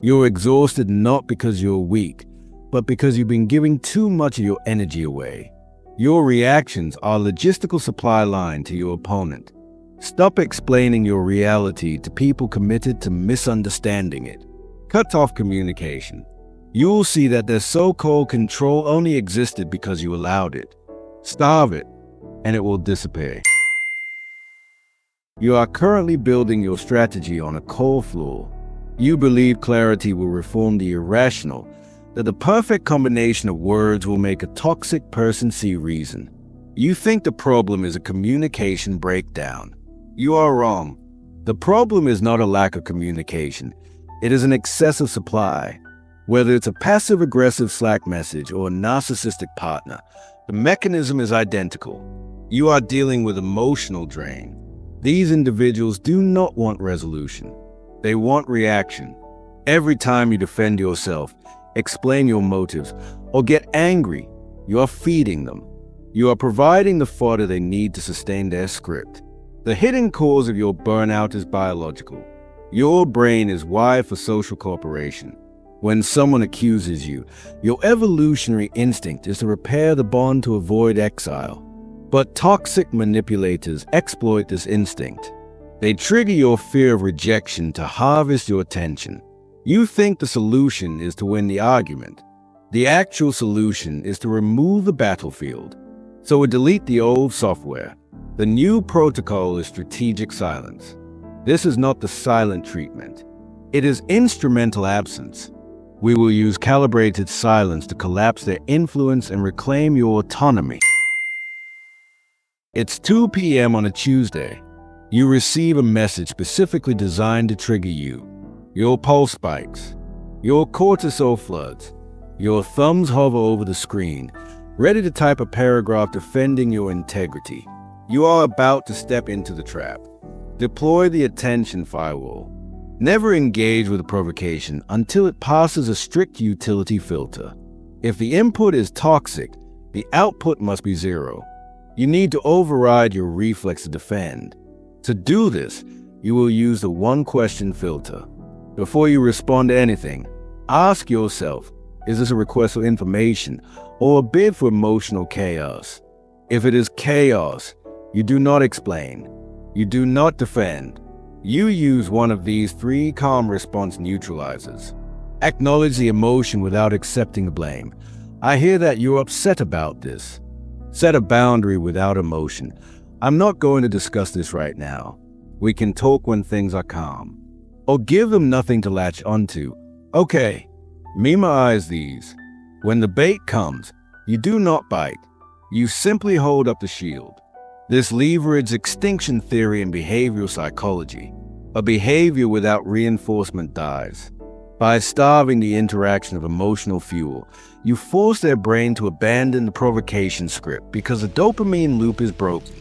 You're exhausted not because you're weak, but because you've been giving too much of your energy away. Your reactions are a logistical supply line to your opponent. Stop explaining your reality to people committed to misunderstanding it. Cut off communication. You'll see that their so-called control only existed because you allowed it. Starve it, and it will disappear. You are currently building your strategy on a cold floor. You believe clarity will reform the irrational, that the perfect combination of words will make a toxic person see reason. You think the problem is a communication breakdown. You are wrong. The problem is not a lack of communication. It is an excessive supply. Whether it's a passive-aggressive Slack message or a narcissistic partner, the mechanism is identical. You are dealing with emotional drain. These individuals do not want resolution. They want reaction. Every time you defend yourself, explain your motives, or get angry, you are feeding them. You are providing the fodder they need to sustain their script. The hidden cause of your burnout is biological. Your brain is wired for social cooperation. When someone accuses you, your evolutionary instinct is to repair the bond to avoid exile. But toxic manipulators exploit this instinct. They trigger your fear of rejection to harvest your attention. You think the solution is to win the argument. The actual solution is to remove the battlefield. So we delete the old software. The new protocol is strategic silence. This is not the silent treatment. It is instrumental absence. We will use calibrated silence to collapse their influence and reclaim your autonomy. It's 2 p.m. on a Tuesday. You receive a message specifically designed to trigger you. Your pulse spikes. Your cortisol floods. Your thumbs hover over the screen, ready to type a paragraph defending your integrity. You are about to step into the trap. Deploy the attention firewall. Never engage with a provocation until it passes a strict utility filter. If the input is toxic, the output must be zero. You need to override your reflex to defend. To do this, you will use the one-question filter. Before you respond to anything, ask yourself, is this a request for information or a bid for emotional chaos? If it is chaos, you do not explain. You do not defend. You use one of these 3 calm response neutralizers. Acknowledge the emotion without accepting the blame. I hear that you're upset about this. Set a boundary without emotion. I'm not going to discuss this right now. We can talk when things are calm. Or give them nothing to latch onto. Okay, memorize these. When the bait comes, you do not bite. You simply hold up the shield. This leverages extinction theory and behavioral psychology. A behavior without reinforcement dies. By starving the interaction of emotional fuel, you force their brain to abandon the provocation script because the dopamine loop is broken.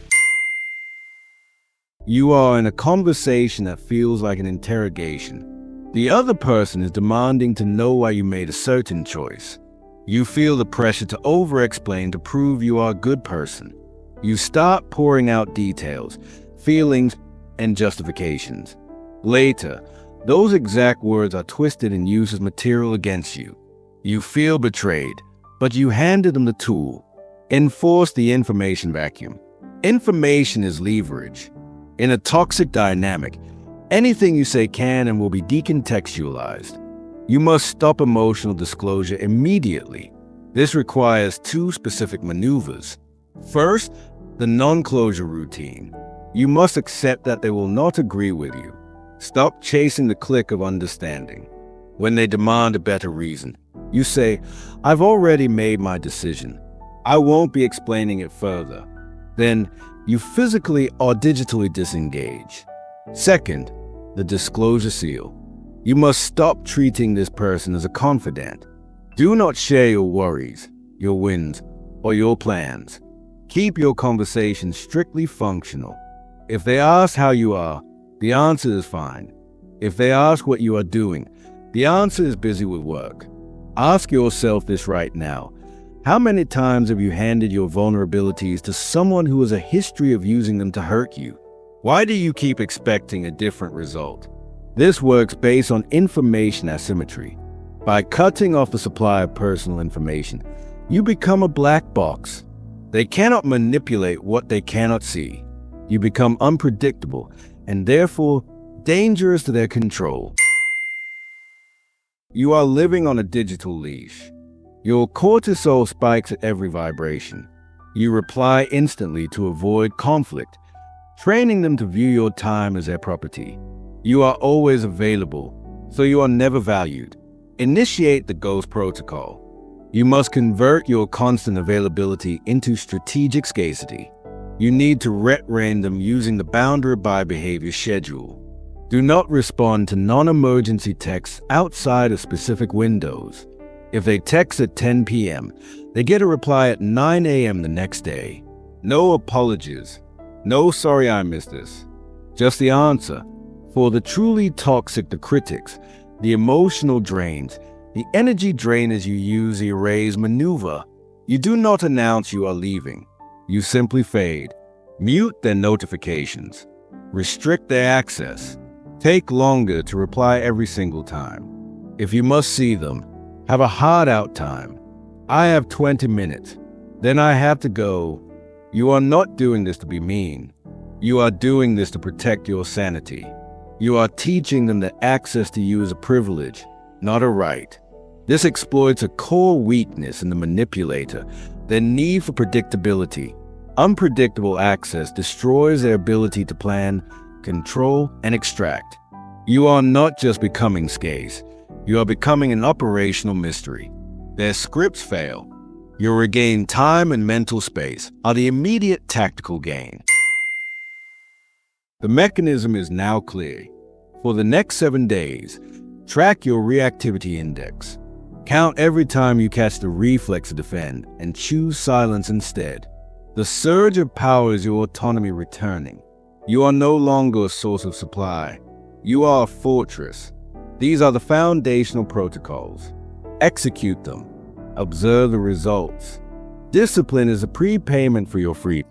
You are in a conversation that feels like an interrogation. The other person is demanding to know why you made a certain choice. You feel the pressure to over-explain to prove you are a good person. You start pouring out details, feelings, and justifications. Later, those exact words are twisted and used as material against you. You feel betrayed, but you handed them the tool. Enforce the information vacuum. Information is leverage. In a toxic dynamic, anything you say can and will be decontextualized. You must stop emotional disclosure immediately. This requires 2 specific maneuvers. First, the non-closure routine. You must accept that they will not agree with you. Stop chasing the click of understanding. When they demand a better reason, you say, I've already made my decision. I won't be explaining it further. Then you physically or digitally disengage. Second, the disclosure seal. You must stop treating this person as a confidant. Do not share your worries, your wins, or your plans. Keep your conversation strictly functional. If they ask how you are, the answer is fine. If they ask what you are doing, the answer is busy with work. Ask yourself this right now. How many times have you handed your vulnerabilities to someone who has a history of using them to hurt you? Why do you keep expecting a different result? This works based on information asymmetry. By cutting off the supply of personal information, you become a black box. They cannot manipulate what they cannot see. You become unpredictable and therefore dangerous to their control. You are living on a digital leash. Your cortisol spikes at every vibration. You reply instantly to avoid conflict, training them to view your time as their property. You are always available, so you are never valued. Initiate the ghost protocol. You must convert your constant availability into strategic scarcity. You need to retrain them using the boundary by behavior schedule. Do not respond to non-emergency texts outside of specific windows. If they text at 10 p.m., they get a reply at 9 a.m. the next day. No apologies. No sorry I missed this. Just the answer. For the truly toxic, the critics, the emotional drains, the energy drainers, you use the erase maneuver. You do not announce you are leaving. You simply fade. Mute their notifications. Restrict their access. Take longer to reply every single time. If you must see them, have a hard out time. I have 20 minutes. Then I have to go. You are not doing this to be mean. You are doing this to protect your sanity. You are teaching them that access to you is a privilege, not a right. This exploits a core weakness in the manipulator, their need for predictability. Unpredictable access destroys their ability to plan, control, and extract. You are not just becoming scarce, you are becoming an operational mystery. Their scripts fail. Your regained time and mental space are the immediate tactical gain. The mechanism is now clear. For the next 7 days, track your reactivity index. Count every time you catch the reflex to defend and choose silence instead. The surge of power is your autonomy returning. You are no longer a source of supply. You are a fortress. These are the foundational protocols. Execute them. Observe the results. Discipline is a prepayment for your freedom.